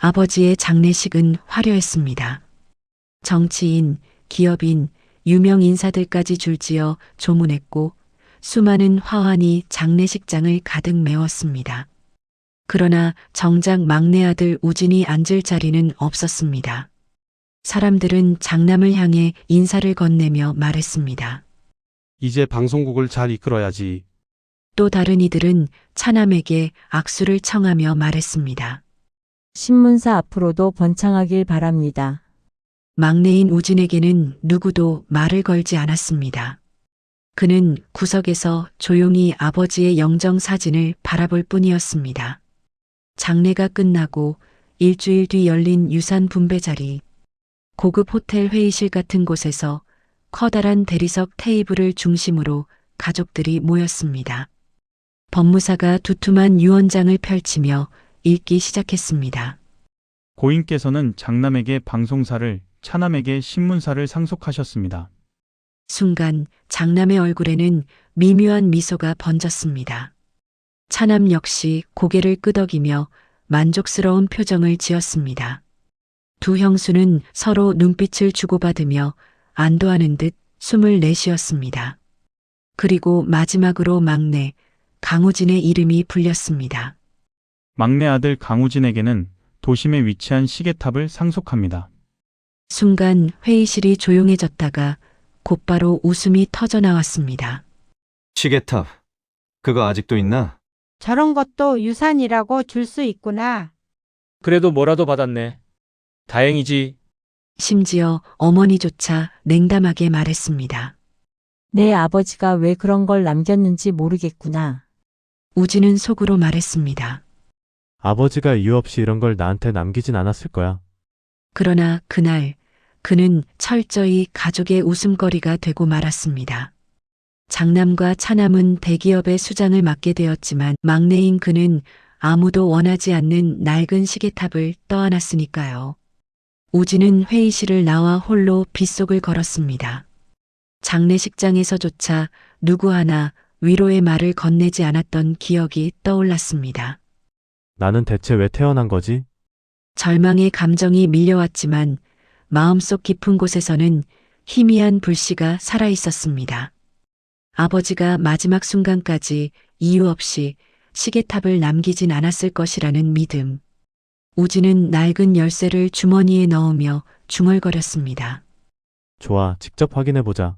아버지의 장례식은 화려했습니다. 정치인, 기업인, 유명 인사들까지 줄지어 조문했고 수많은 화환이 장례식장을 가득 메웠습니다. 그러나 정작 막내 아들 우진이 앉을 자리는 없었습니다. 사람들은 장남을 향해 인사를 건네며 말했습니다. 이제 방송국을 잘 이끌어야지. 또 다른 이들은 차남에게 악수를 청하며 말했습니다. 신문사 앞으로도 번창하길 바랍니다. 막내인 우진에게는 누구도 말을 걸지 않았습니다. 그는 구석에서 조용히 아버지의 영정 사진을 바라볼 뿐이었습니다. 장례가 끝나고 일주일 뒤 열린 유산 분배 자리, 고급 호텔 회의실 같은 곳에서 커다란 대리석 테이블을 중심으로 가족들이 모였습니다. 법무사가 두툼한 유언장을 펼치며 읽기 시작했습니다. 고인께서는 장남에게 방송사를, 차남에게 신문사를 상속하셨습니다. 순간 장남의 얼굴에는 미묘한 미소가 번졌습니다. 차남 역시 고개를 끄덕이며 만족스러운 표정을 지었습니다. 두 형수는 서로 눈빛을 주고받으며 안도하는 듯 숨을 내쉬었습니다. 그리고 마지막으로 막내 강우진의 이름이 불렸습니다. 막내 아들 강우진에게는 도심에 위치한 시계탑을 상속합니다. 순간 회의실이 조용해졌다가 곧바로 웃음이 터져 나왔습니다. 시계탑, 그거 아직도 있나? 저런 것도 유산이라고 줄 수 있구나. 그래도 뭐라도 받았네. 다행이지. 심지어 어머니조차 냉담하게 말했습니다. 내 아버지가 왜 그런 걸 남겼는지 모르겠구나. 우진은 속으로 말했습니다. 아버지가 이유 없이 이런 걸 나한테 남기진 않았을 거야. 그러나 그날 그는 철저히 가족의 웃음거리가 되고 말았습니다. 장남과 차남은 대기업의 수장을 맡게 되었지만 막내인 그는 아무도 원하지 않는 낡은 시계탑을 떠안았으니까요. 우진은 회의실을 나와 홀로 빗속을 걸었습니다. 장례식장에서조차 누구 하나 위로의 말을 건네지 않았던 기억이 떠올랐습니다. 나는 대체 왜 태어난 거지? 절망의 감정이 밀려왔지만 마음속 깊은 곳에서는 희미한 불씨가 살아있었습니다. 아버지가 마지막 순간까지 이유 없이 시계탑을 남기진 않았을 것이라는 믿음. 우진은 낡은 열쇠를 주머니에 넣으며 중얼거렸습니다. 좋아, 직접 확인해보자.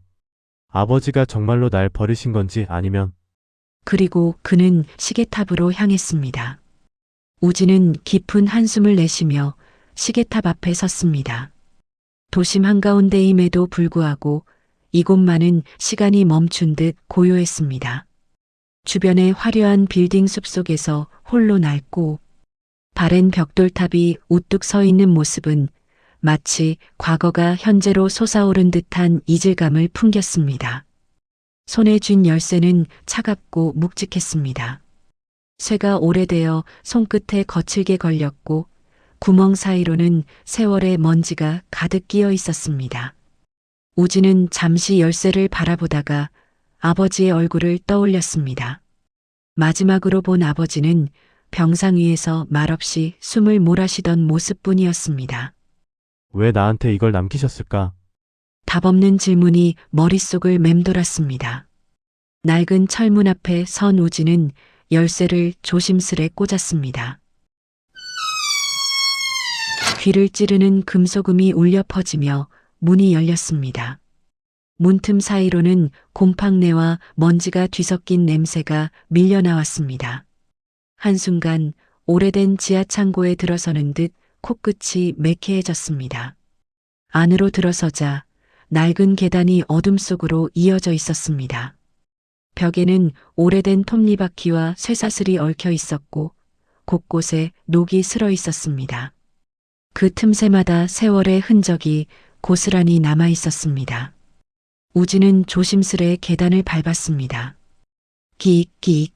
아버지가 정말로 날 버리신 건지 아니면. 그리고 그는 시계탑으로 향했습니다. 우진은 깊은 한숨을 내쉬며 시계탑 앞에 섰습니다. 도심 한가운데임에도 불구하고 이곳만은 시간이 멈춘 듯 고요했습니다. 주변의 화려한 빌딩 숲속에서 홀로 낡고 바랜 벽돌탑이 우뚝 서 있는 모습은 마치 과거가 현재로 솟아오른 듯한 이질감을 풍겼습니다. 손에 쥔 열쇠는 차갑고 묵직했습니다. 쇠가 오래되어 손끝에 거칠게 걸렸고 구멍 사이로는 세월의 먼지가 가득 끼어 있었습니다. 우진은 잠시 열쇠를 바라보다가 아버지의 얼굴을 떠올렸습니다. 마지막으로 본 아버지는 병상 위에서 말없이 숨을 몰아쉬던 모습뿐이었습니다. 왜 나한테 이걸 남기셨을까? 답없는 질문이 머릿속을 맴돌았습니다. 낡은 철문 앞에 선 우진은 열쇠를 조심스레 꽂았습니다. 귀를 찌르는 금소금이 울려 퍼지며 문이 열렸습니다. 문틈 사이로는 곰팡내와 먼지가 뒤섞인 냄새가 밀려나왔습니다. 한순간 오래된 지하창고에 들어서는 듯 코끝이 매캐해졌습니다. 안으로 들어서자 낡은 계단이 어둠 속으로 이어져 있었습니다. 벽에는 오래된 톱니바퀴와 쇠사슬이 얽혀 있었고 곳곳에 녹이 슬어 있었습니다. 그 틈새마다 세월의 흔적이 고스란히 남아 있었습니다. 우진은 조심스레 계단을 밟았습니다. 기익기익.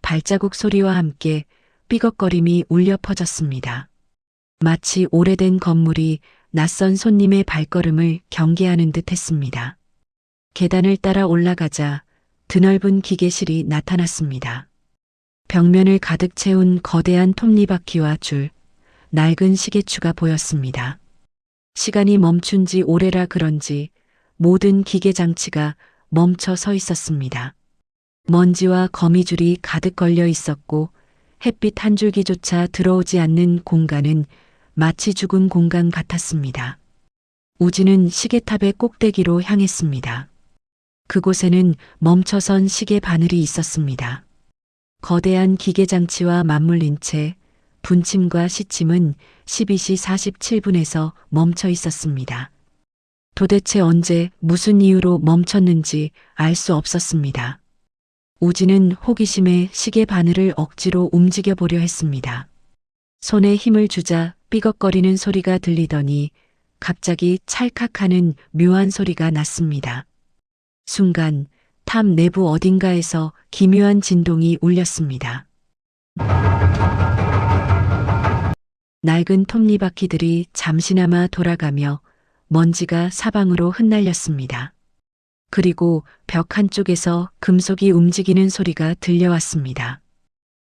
발자국 소리와 함께 삐걱거림이 울려 퍼졌습니다. 마치 오래된 건물이 낯선 손님의 발걸음을 경계하는 듯 했습니다. 계단을 따라 올라가자 드넓은 기계실이 나타났습니다. 벽면을 가득 채운 거대한 톱니바퀴와 줄, 낡은 시계추가 보였습니다. 시간이 멈춘 지 오래라 그런지 모든 기계 장치가 멈춰 서 있었습니다. 먼지와 거미줄이 가득 걸려 있었고 햇빛 한 줄기조차 들어오지 않는 공간은 마치 죽은 공간 같았습니다. 우진은 시계탑의 꼭대기로 향했습니다. 그곳에는 멈춰선 시계 바늘이 있었습니다. 거대한 기계장치와 맞물린 채 분침과 시침은 12시 47분에서 멈춰 있었습니다. 도대체 언제 무슨 이유로 멈췄는지 알 수 없었습니다. 우진은 호기심에 시계 바늘을 억지로 움직여 보려 했습니다. 손에 힘을 주자 삐걱거리는 소리가 들리더니 갑자기 찰칵하는 묘한 소리가 났습니다. 순간 탑 내부 어딘가에서 기묘한 진동이 울렸습니다. 낡은 톱니바퀴들이 잠시나마 돌아가며 먼지가 사방으로 흩날렸습니다. 그리고 벽 한쪽에서 금속이 움직이는 소리가 들려왔습니다.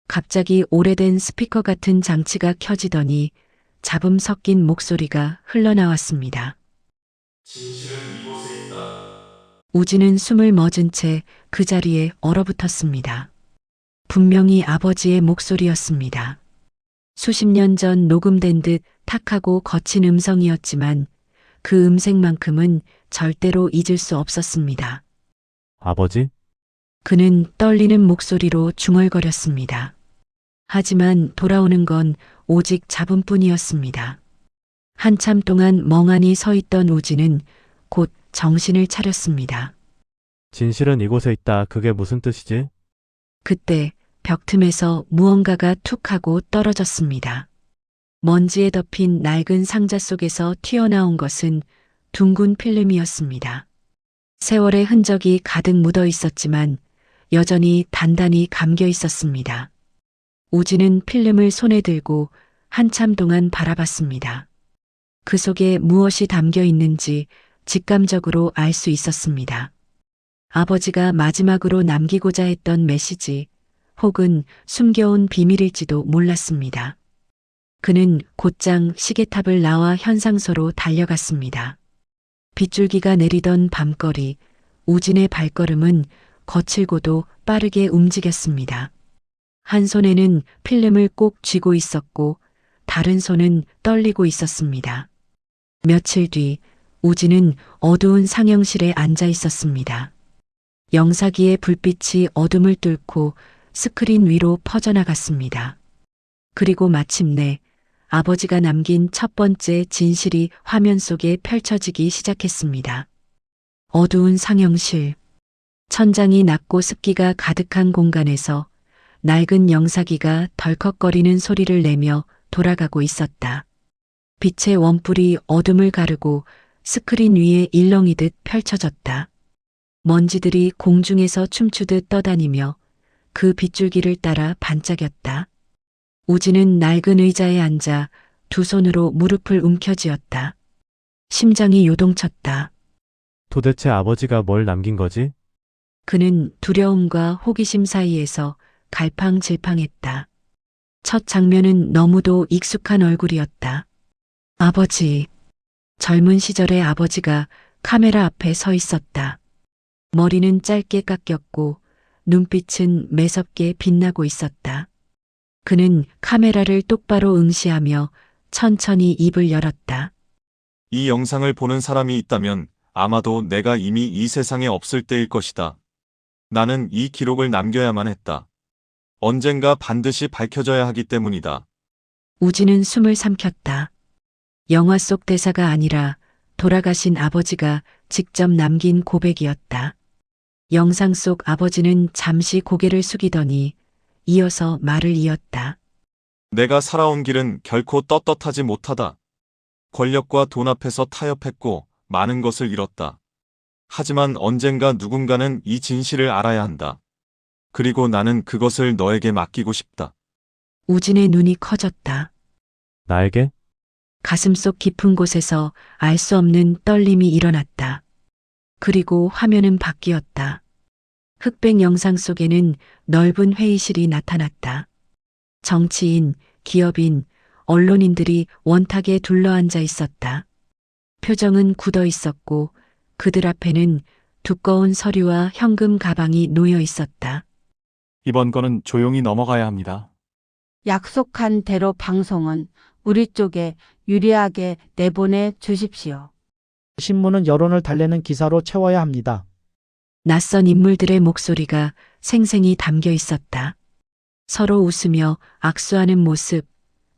갑자기 오래된 스피커 같은 장치가 켜지더니 잡음 섞인 목소리가 흘러나왔습니다. 우진은 숨을 멎은 채 그 자리에 얼어붙었습니다. 분명히 아버지의 목소리였습니다. 수십 년 전 녹음된 듯 탁하고 거친 음성이었지만 그 음색만큼은 절대로 잊을 수 없었습니다. 아버지? 그는 떨리는 목소리로 중얼거렸습니다. 하지만 돌아오는 건 오직 잡음뿐이었습니다. 한참 동안 멍하니 서 있던 우진은 곧 정신을 차렸습니다. 진실은 이곳에 있다. 그게 무슨 뜻이지? 그때 벽 틈에서 무언가가 툭 하고 떨어졌습니다. 먼지에 덮인 낡은 상자 속에서 튀어나온 것은 둥근 필름이었습니다. 세월의 흔적이 가득 묻어 있었지만 여전히 단단히 감겨 있었습니다. 우진은 필름을 손에 들고 한참 동안 바라봤습니다. 그 속에 무엇이 담겨 있는지 직감적으로 알 수 있었습니다. 아버지가 마지막으로 남기고자 했던 메시지 혹은 숨겨온 비밀일지도 몰랐습니다. 그는 곧장 시계탑을 나와 현상소로 달려갔습니다. 빗줄기가 내리던 밤거리, 우진의 발걸음은 거칠고도 빠르게 움직였습니다. 한 손에는 필름을 꼭 쥐고 있었고 다른 손은 떨리고 있었습니다. 며칠 뒤 우진은 어두운 상영실에 앉아 있었습니다. 영사기의 불빛이 어둠을 뚫고 스크린 위로 퍼져나갔습니다. 그리고 마침내 아버지가 남긴 첫 번째 진실이 화면 속에 펼쳐지기 시작했습니다. 어두운 상영실. 천장이 낮고 습기가 가득한 공간에서 낡은 영사기가 덜컥거리는 소리를 내며 돌아가고 있었다. 빛의 원뿔이 어둠을 가르고 스크린 위에 일렁이듯 펼쳐졌다. 먼지들이 공중에서 춤추듯 떠다니며 그 빗줄기를 따라 반짝였다. 우진은 낡은 의자에 앉아 두 손으로 무릎을 움켜쥐었다. 심장이 요동쳤다. 도대체 아버지가 뭘 남긴 거지? 그는 두려움과 호기심 사이에서 갈팡질팡했다. 첫 장면은 너무도 익숙한 얼굴이었다. 아버지. 젊은 시절의 아버지가 카메라 앞에 서 있었다. 머리는 짧게 깎였고 눈빛은 매섭게 빛나고 있었다. 그는 카메라를 똑바로 응시하며 천천히 입을 열었다. 이 영상을 보는 사람이 있다면 아마도 내가 이미 이 세상에 없을 때일 것이다. 나는 이 기록을 남겨야만 했다. 언젠가 반드시 밝혀져야 하기 때문이다. 우진은 숨을 삼켰다. 영화 속 대사가 아니라 돌아가신 아버지가 직접 남긴 고백이었다. 영상 속 아버지는 잠시 고개를 숙이더니 이어서 말을 이었다. 내가 살아온 길은 결코 떳떳하지 못하다. 권력과 돈 앞에서 타협했고 많은 것을 잃었다. 하지만 언젠가 누군가는 이 진실을 알아야 한다. 그리고 나는 그것을 너에게 맡기고 싶다. 우진의 눈이 커졌다. 나에게? 가슴속 깊은 곳에서 알 수 없는 떨림이 일어났다. 그리고 화면은 바뀌었다. 흑백 영상 속에는 넓은 회의실이 나타났다. 정치인, 기업인, 언론인들이 원탁에 둘러앉아 있었다. 표정은 굳어 있었고 그들 앞에는 두꺼운 서류와 현금 가방이 놓여 있었다. 이번 건은 조용히 넘어가야 합니다. 약속한 대로 방송은 우리 쪽에 유리하게 내보내 주십시오. 신문은 여론을 달래는 기사로 채워야 합니다. 낯선 인물들의 목소리가 생생히 담겨 있었다. 서로 웃으며 악수하는 모습,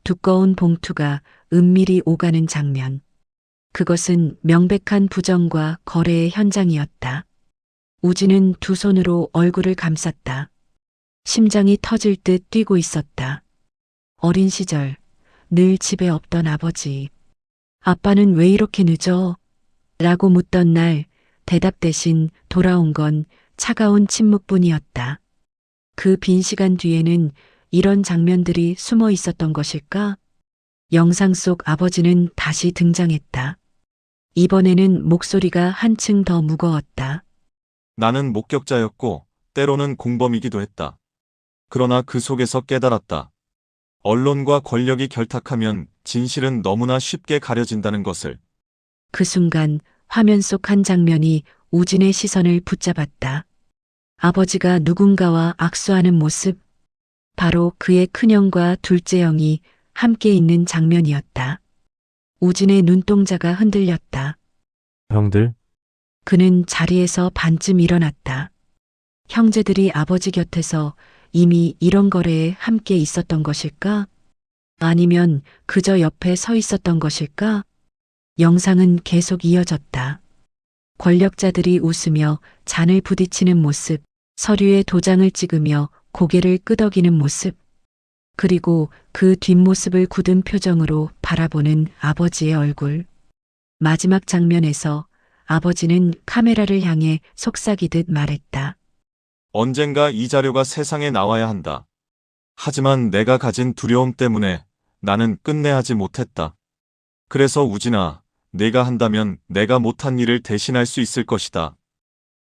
두꺼운 봉투가 은밀히 오가는 장면. 그것은 명백한 부정과 거래의 현장이었다. 우진은 두 손으로 얼굴을 감쌌다. 심장이 터질 듯 뛰고 있었다. 어린 시절, 늘 집에 없던 아버지. 아빠는 왜 이렇게 늦어? 라고 묻던 날, 대답 대신 돌아온 건 차가운 침묵뿐이었다. 그 빈 시간 뒤에는 이런 장면들이 숨어 있었던 것일까? 영상 속 아버지는 다시 등장했다. 이번에는 목소리가 한층 더 무거웠다. 나는 목격자였고 때로는 공범이기도 했다. 그러나 그 속에서 깨달았다. 언론과 권력이 결탁하면 진실은 너무나 쉽게 가려진다는 것을. 그 순간 화면 속 한 장면이 우진의 시선을 붙잡았다. 아버지가 누군가와 악수하는 모습. 바로 그의 큰형과 둘째 형이 함께 있는 장면이었다. 우진의 눈동자가 흔들렸다. 형들, 그는 자리에서 반쯤 일어났다. 형제들이 아버지 곁에서 이미 이런 거래에 함께 있었던 것일까? 아니면 그저 옆에 서 있었던 것일까? 영상은 계속 이어졌다. 권력자들이 웃으며 잔을 부딪히는 모습, 서류에 도장을 찍으며 고개를 끄덕이는 모습, 그리고 그 뒷모습을 굳은 표정으로 바라보는 아버지의 얼굴. 마지막 장면에서 아버지는 카메라를 향해 속삭이듯 말했다. 언젠가 이 자료가 세상에 나와야 한다. 하지만 내가 가진 두려움 때문에 나는 끝내 하지 못했다. 그래서 우진아, 내가 한다면 내가 못한 일을 대신할 수 있을 것이다.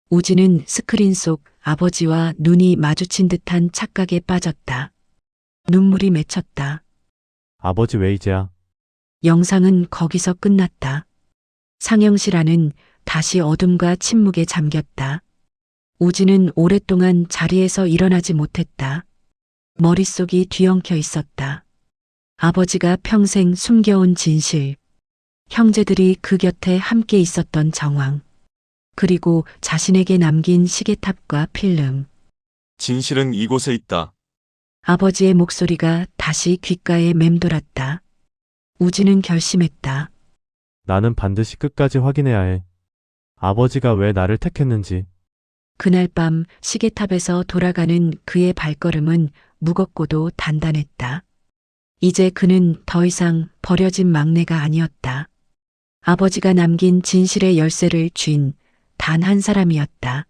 우진은 스크린 속 아버지와 눈이 마주친 듯한 착각에 빠졌다. 눈물이 맺혔다. 아버지 왜 이제야? 영상은 거기서 끝났다. 상영실 안은 다시 어둠과 침묵에 잠겼다. 우진은 오랫동안 자리에서 일어나지 못했다. 머릿속이 뒤엉켜 있었다. 아버지가 평생 숨겨온 진실, 형제들이 그 곁에 함께 있었던 정황, 그리고 자신에게 남긴 시계탑과 필름. 진실은 이곳에 있다. 아버지의 목소리가 다시 귓가에 맴돌았다. 우진은 결심했다. 나는 반드시 끝까지 확인해야 해. 아버지가 왜 나를 택했는지. 그날 밤 시계탑에서 돌아가는 그의 발걸음은 무겁고도 단단했다. 이제 그는 더 이상 버려진 막내가 아니었다. 아버지가 남긴 진실의 열쇠를 쥔 단 한 사람이었다.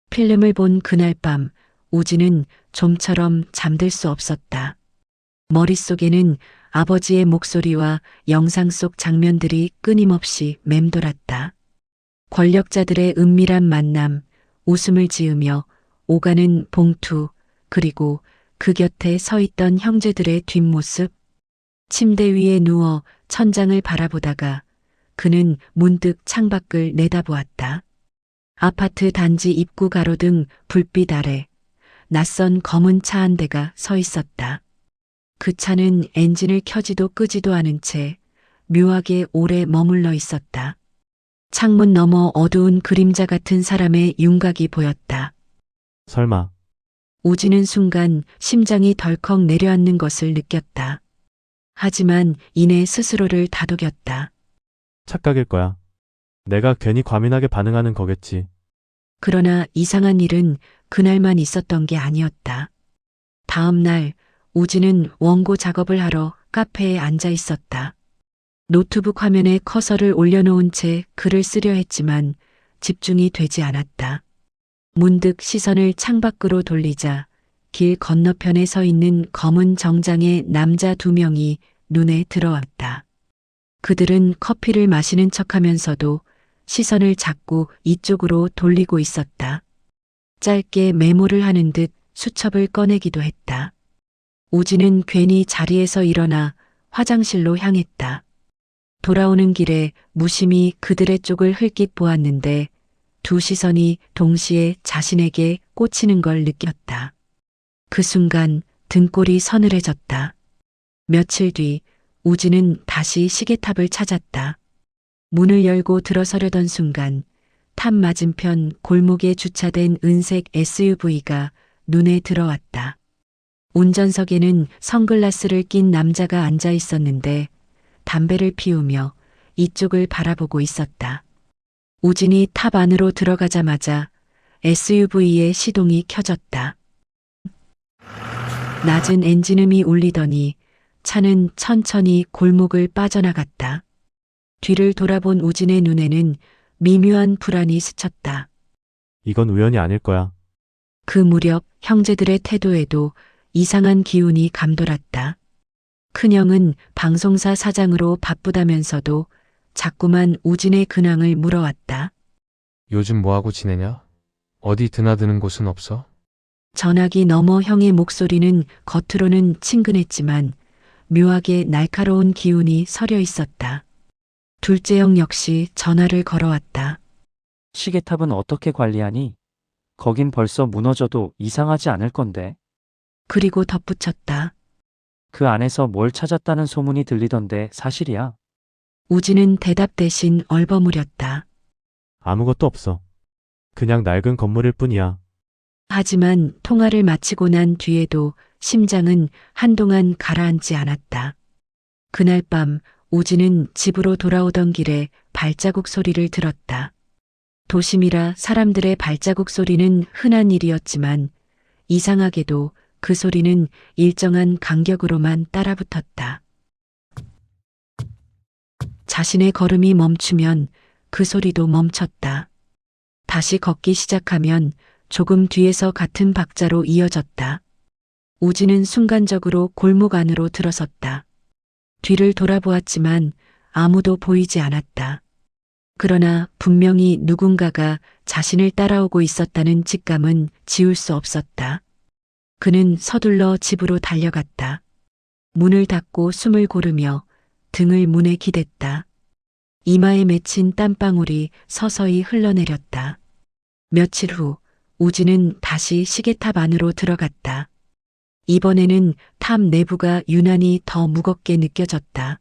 필름을 본 그날 밤 우진은 좀처럼 잠들 수 없었다. 머릿속에는 아버지의 목소리와 영상 속 장면들이 끊임없이 맴돌았다. 권력자들의 은밀한 만남, 웃음을 지으며 오가는 봉투, 그리고 그 곁에 서 있던 형제들의 뒷모습. 침대 위에 누워 천장을 바라보다가 그는 문득 창밖을 내다보았다. 아파트 단지 입구 가로등 불빛 아래 낯선 검은 차 한 대가 서 있었다. 그 차는 엔진을 켜지도 끄지도 않은 채 묘하게 오래 머물러 있었다. 창문 너머 어두운 그림자 같은 사람의 윤곽이 보였다. 설마. 우진은 순간 심장이 덜컥 내려앉는 것을 느꼈다. 하지만 이내 스스로를 다독였다. 착각일 거야. 내가 괜히 과민하게 반응하는 거겠지. 그러나 이상한 일은 그날만 있었던 게 아니었다. 다음 날 우진은 원고 작업을 하러 카페에 앉아 있었다. 노트북 화면에 커서를 올려놓은 채 글을 쓰려 했지만 집중이 되지 않았다. 문득 시선을 창밖으로 돌리자 길 건너편에 서 있는 검은 정장의 남자 2명이 눈에 들어왔다. 그들은 커피를 마시는 척하면서도 시선을 자꾸 이쪽으로 돌리고 있었다. 짧게 메모를 하는 듯 수첩을 꺼내기도 했다. 우진은 괜히 자리에서 일어나 화장실로 향했다. 돌아오는 길에 무심히 그들의 쪽을 흘낏 보았는데 두 시선이 동시에 자신에게 꽂히는 걸 느꼈다. 그 순간 등골이 서늘해졌다. 며칠 뒤 우진은 다시 시계탑을 찾았다. 문을 열고 들어서려던 순간 탑 맞은편 골목에 주차된 은색 SUV가 눈에 들어왔다. 운전석에는 선글라스를 낀 남자가 앉아 있었는데 담배를 피우며 이쪽을 바라보고 있었다. 우진이 탑 안으로 들어가자마자 SUV의 시동이 켜졌다. 낮은 엔진음이 울리더니 차는 천천히 골목을 빠져나갔다. 뒤를 돌아본 우진의 눈에는 미묘한 불안이 스쳤다. 이건 우연이 아닐 거야. 그 무렵 형제들의 태도에도 이상한 기운이 감돌았다. 큰형은 방송사 사장으로 바쁘다면서도 자꾸만 우진의 근황을 물어왔다. 요즘 뭐하고 지내냐? 어디 드나드는 곳은 없어? 전화기 너머 형의 목소리는 겉으로는 친근했지만 묘하게 날카로운 기운이 서려 있었다. 둘째 형 역시 전화를 걸어왔다. 시계탑은 어떻게 관리하니? 거긴 벌써 무너져도 이상하지 않을 건데. 그리고 덧붙였다. 그 안에서 뭘 찾았다는 소문이 들리던데 사실이야? 우진은 대답 대신 얼버무렸다. 아무것도 없어. 그냥 낡은 건물일 뿐이야. 하지만 통화를 마치고 난 뒤에도 심장은 한동안 가라앉지 않았다. 그날 밤 우진은 집으로 돌아오던 길에 발자국 소리를 들었다. 도심이라 사람들의 발자국 소리는 흔한 일이었지만 이상하게도 그 소리는 일정한 간격으로만 따라붙었다. 자신의 걸음이 멈추면 그 소리도 멈췄다. 다시 걷기 시작하면 조금 뒤에서 같은 박자로 이어졌다. 우진은 순간적으로 골목 안으로 들어섰다. 뒤를 돌아보았지만 아무도 보이지 않았다. 그러나 분명히 누군가가 자신을 따라오고 있었다는 직감은 지울 수 없었다. 그는 서둘러 집으로 달려갔다. 문을 닫고 숨을 고르며 등을 문에 기댔다. 이마에 맺힌 땀방울이 서서히 흘러내렸다. 며칠 후 우진은 다시 시계탑 안으로 들어갔다. 이번에는 탑 내부가 유난히 더 무겁게 느껴졌다.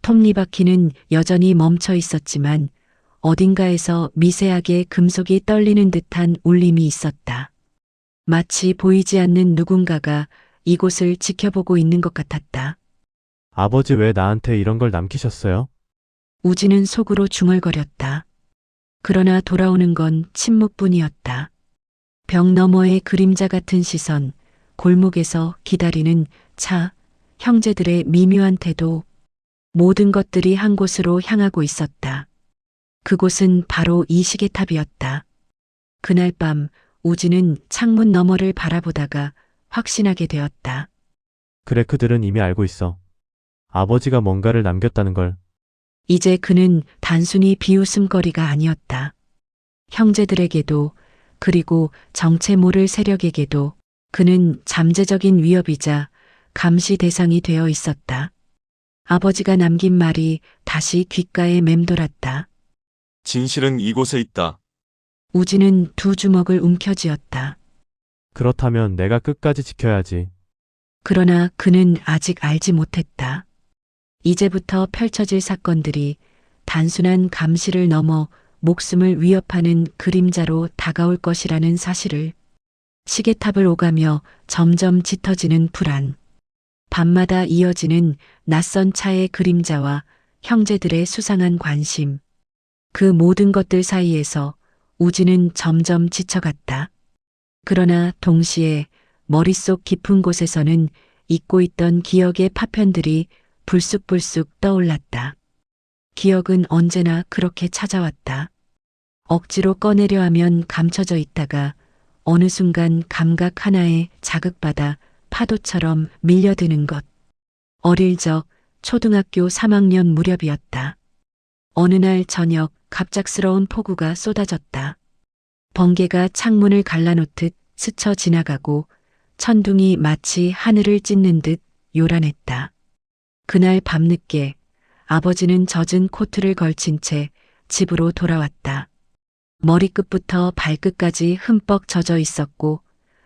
톱니바퀴는 여전히 멈춰 있었지만 어딘가에서 미세하게 금속이 떨리는 듯한 울림이 있었다. 마치 보이지 않는 누군가가 이곳을 지켜보고 있는 것 같았다. 아버지 왜 나한테 이런 걸 남기셨어요? 우진은 속으로 중얼거렸다. 그러나 돌아오는 건 침묵뿐이었다. 벽 너머의 그림자 같은 시선, 골목에서 기다리는 차, 형제들의 미묘한 태도, 모든 것들이 한 곳으로 향하고 있었다. 그곳은 바로 이 시계탑이었다. 그날 밤 우진은 창문 너머를 바라보다가 확신하게 되었다. 그래, 그들은 이미 알고 있어. 아버지가 뭔가를 남겼다는 걸. 이제 그는 단순히 비웃음거리가 아니었다. 형제들에게도 그리고 정체 모를 세력에게도 그는 잠재적인 위협이자 감시 대상이 되어 있었다. 아버지가 남긴 말이 다시 귓가에 맴돌았다. 진실은 이곳에 있다. 우진은 두 주먹을 움켜쥐었다. 그렇다면 내가 끝까지 지켜야지. 그러나 그는 아직 알지 못했다. 이제부터 펼쳐질 사건들이 단순한 감시를 넘어 목숨을 위협하는 그림자로 다가올 것이라는 사실을. 시계탑을 오가며 점점 짙어지는 불안. 밤마다 이어지는 낯선 차의 그림자와 형제들의 수상한 관심. 그 모든 것들 사이에서 우진은 점점 지쳐갔다. 그러나 동시에 머릿속 깊은 곳에서는 잊고 있던 기억의 파편들이 불쑥불쑥 떠올랐다. 기억은 언제나 그렇게 찾아왔다. 억지로 꺼내려 하면 감춰져 있다가 어느 순간 감각 하나에 자극받아 파도처럼 밀려드는 것. 어릴 적 초등학교 3학년 무렵이었다. 어느 날 저녁 갑작스러운 폭우가 쏟아졌다. 번개가 창문을 갈라놓듯 스쳐 지나가고 천둥이 마치 하늘을 찢는 듯 요란했다. 그날 밤늦게 아버지는 젖은 코트를 걸친 채 집으로 돌아왔다. 머리끝부터 발끝까지 흠뻑 젖어 있었고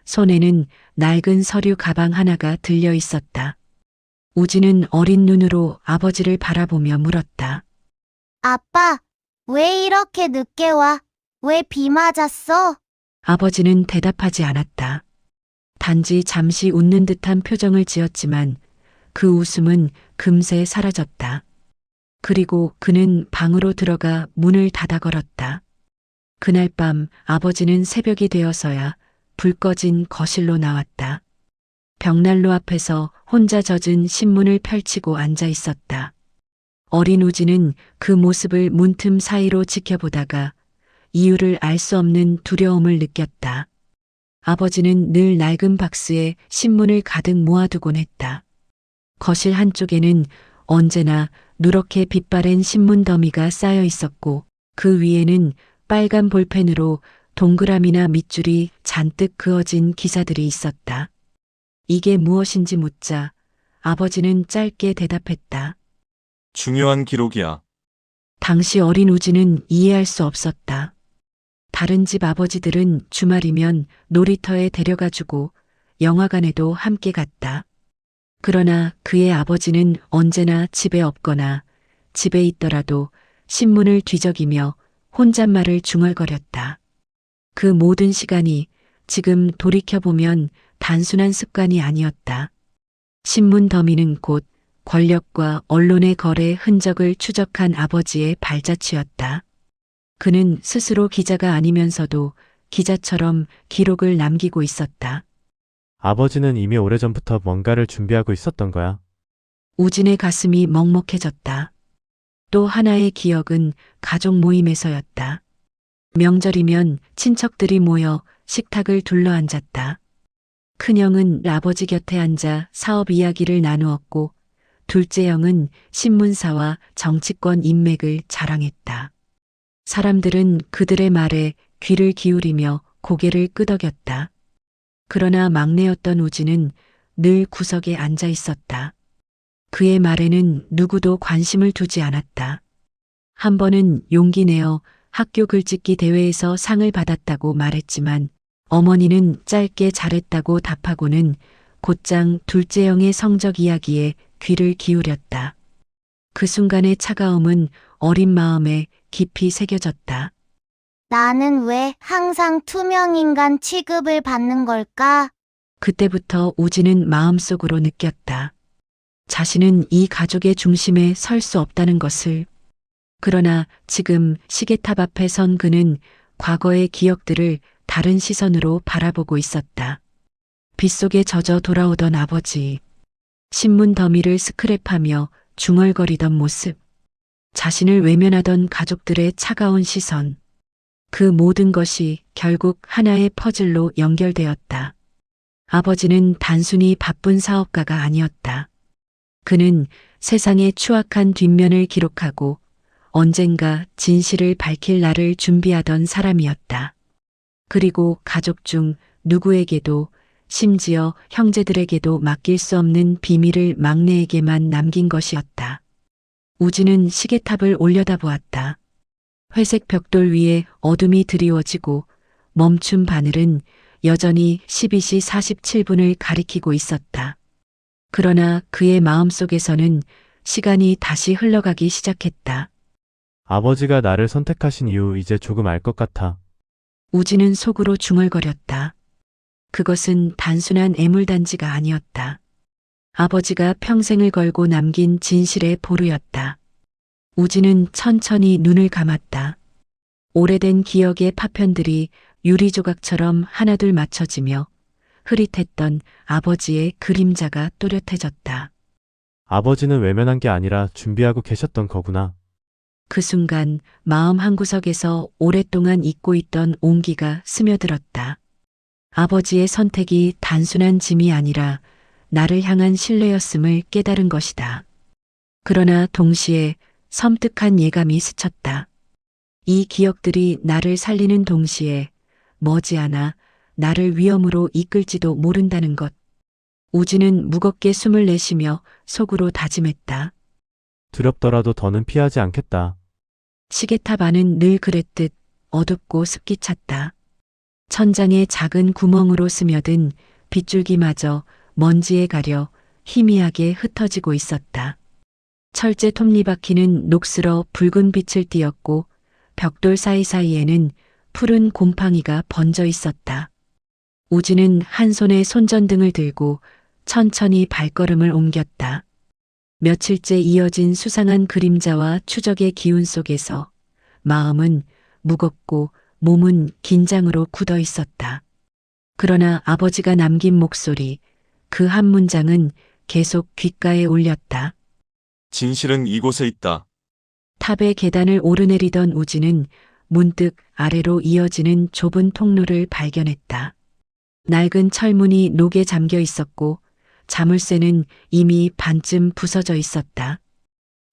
손에는 낡은 서류 가방 하나가 들려 있었다. 우진은 어린 눈으로 아버지를 바라보며 물었다. 아빠, 왜 이렇게 늦게 와? 왜 비 맞았어? 아버지는 대답하지 않았다. 단지 잠시 웃는 듯한 표정을 지었지만 그 웃음은 금세 사라졌다. 그리고 그는 방으로 들어가 문을 닫아 걸었다. 그날 밤 아버지는 새벽이 되어서야 불 꺼진 거실로 나왔다. 벽난로 앞에서 혼자 젖은 신문을 펼치고 앉아 있었다. 어린 우진은 그 모습을 문틈 사이로 지켜보다가 이유를 알 수 없는 두려움을 느꼈다. 아버지는 늘 낡은 박스에 신문을 가득 모아두곤 했다. 거실 한쪽에는 언제나 누렇게 빛바랜 신문 더미가 쌓여 있었고 그 위에는 빨간 볼펜으로 동그라미나 밑줄이 잔뜩 그어진 기사들이 있었다. 이게 무엇인지 묻자 아버지는 짧게 대답했다. 중요한 기록이야. 당시 어린 우진은 이해할 수 없었다. 다른 집 아버지들은 주말이면 놀이터에 데려가주고 영화관에도 함께 갔다. 그러나 그의 아버지는 언제나 집에 없거나 집에 있더라도 신문을 뒤적이며 혼잣말을 중얼거렸다. 그 모든 시간이 지금 돌이켜보면 단순한 습관이 아니었다. 신문 더미는 곧 권력과 언론의 거래 흔적을 추적한 아버지의 발자취였다. 그는 스스로 기자가 아니면서도 기자처럼 기록을 남기고 있었다. 아버지는 이미 오래전부터 뭔가를 준비하고 있었던 거야. 우진의 가슴이 먹먹해졌다. 또 하나의 기억은 가족 모임에서였다. 명절이면 친척들이 모여 식탁을 둘러앉았다. 큰형은 아버지 곁에 앉아 사업 이야기를 나누었고 둘째 형은 신문사와 정치권 인맥을 자랑했다. 사람들은 그들의 말에 귀를 기울이며 고개를 끄덕였다. 그러나 막내였던 우진은 늘 구석에 앉아 있었다. 그의 말에는 누구도 관심을 두지 않았다. 한 번은 용기 내어 학교 글짓기 대회에서 상을 받았다고 말했지만 어머니는 짧게 잘했다고 답하고는 곧장 둘째 형의 성적 이야기에 귀를 기울였다. 그 순간의 차가움은 어린 마음에 깊이 새겨졌다. 나는 왜 항상 투명인간 취급을 받는 걸까? 그때부터 우진은 마음속으로 느꼈다. 자신은 이 가족의 중심에 설 수 없다는 것을. 그러나 지금 시계탑 앞에 선 그는 과거의 기억들을 다른 시선으로 바라보고 있었다. 빗속에 젖어 돌아오던 아버지, 신문 더미를 스크랩하며 중얼거리던 모습, 자신을 외면하던 가족들의 차가운 시선, 그 모든 것이 결국 하나의 퍼즐로 연결되었다. 아버지는 단순히 바쁜 사업가가 아니었다. 그는 세상의 추악한 뒷면을 기록하고 언젠가 진실을 밝힐 날을 준비하던 사람이었다. 그리고 가족 중 누구에게도 심지어 형제들에게도 맡길 수 없는 비밀을 막내에게만 남긴 것이었다. 우진은 시계탑을 올려다보았다. 회색 벽돌 위에 어둠이 드리워지고 멈춘 바늘은 여전히 12시 47분을 가리키고 있었다. 그러나 그의 마음속에서는 시간이 다시 흘러가기 시작했다. 아버지가 나를 선택하신 이유 이제 조금 알 것 같아. 우진은 속으로 중얼거렸다. 그것은 단순한 애물단지가 아니었다. 아버지가 평생을 걸고 남긴 진실의 보루였다. 우진은 천천히 눈을 감았다. 오래된 기억의 파편들이 유리 조각처럼 하나둘 맞춰지며 흐릿했던 아버지의 그림자가 또렷해졌다. 아버지는 외면한 게 아니라 준비하고 계셨던 거구나. 그 순간 마음 한구석에서 오랫동안 잊고 있던 온기가 스며들었다. 아버지의 선택이 단순한 짐이 아니라 나를 향한 신뢰였음을 깨달은 것이다. 그러나 동시에 섬뜩한 예감이 스쳤다. 이 기억들이 나를 살리는 동시에 머지않아 나를 위험으로 이끌지도 모른다는 것. 우진은 무겁게 숨을 내쉬며 속으로 다짐했다. 두렵더라도 더는 피하지 않겠다. 시계탑 안은 늘 그랬듯 어둡고 습기 찼다. 천장에 작은 구멍으로 스며든 빗줄기마저 먼지에 가려 희미하게 흩어지고 있었다. 철제 톱니바퀴는 녹슬어 붉은 빛을 띠었고 벽돌 사이사이에는 푸른 곰팡이가 번져 있었다. 우진은 한 손에 손전등을 들고 천천히 발걸음을 옮겼다. 며칠째 이어진 수상한 그림자와 추적의 기운 속에서 마음은 무겁고 몸은 긴장으로 굳어 있었다. 그러나 아버지가 남긴 목소리, 그 한 문장은 계속 귓가에 울렸다. 진실은 이곳에 있다. 탑의 계단을 오르내리던 우진은 문득 아래로 이어지는 좁은 통로를 발견했다. 낡은 철문이 녹에 잠겨 있었고 자물쇠는 이미 반쯤 부서져 있었다.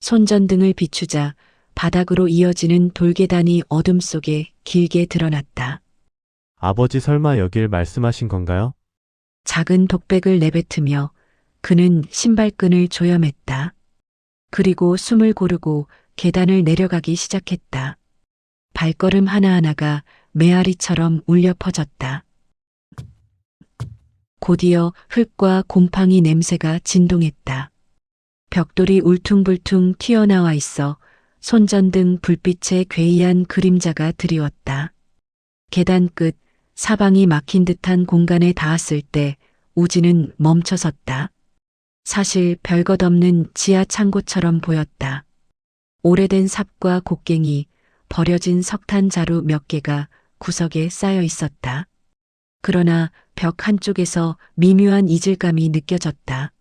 손전등을 비추자 바닥으로 이어지는 돌계단이 어둠 속에 길게 드러났다. 아버지 설마 여길 말씀하신 건가요? 작은 독백을 내뱉으며 그는 신발끈을 조여맸다. 그리고 숨을 고르고 계단을 내려가기 시작했다. 발걸음 하나하나가 메아리처럼 울려 퍼졌다. 곧이어 흙과 곰팡이 냄새가 진동했다. 벽돌이 울퉁불퉁 튀어나와 있어 손전등 불빛에 괴이한 그림자가 드리웠다. 계단 끝 사방이 막힌 듯한 공간에 닿았을 때 우진은 멈춰섰다. 사실 별것 없는 지하 창고처럼 보였다. 오래된 삽과 곡괭이, 버려진 석탄 자루 몇 개가 구석에 쌓여 있었다. 그러나 벽 한쪽에서 미묘한 이질감이 느껴졌다.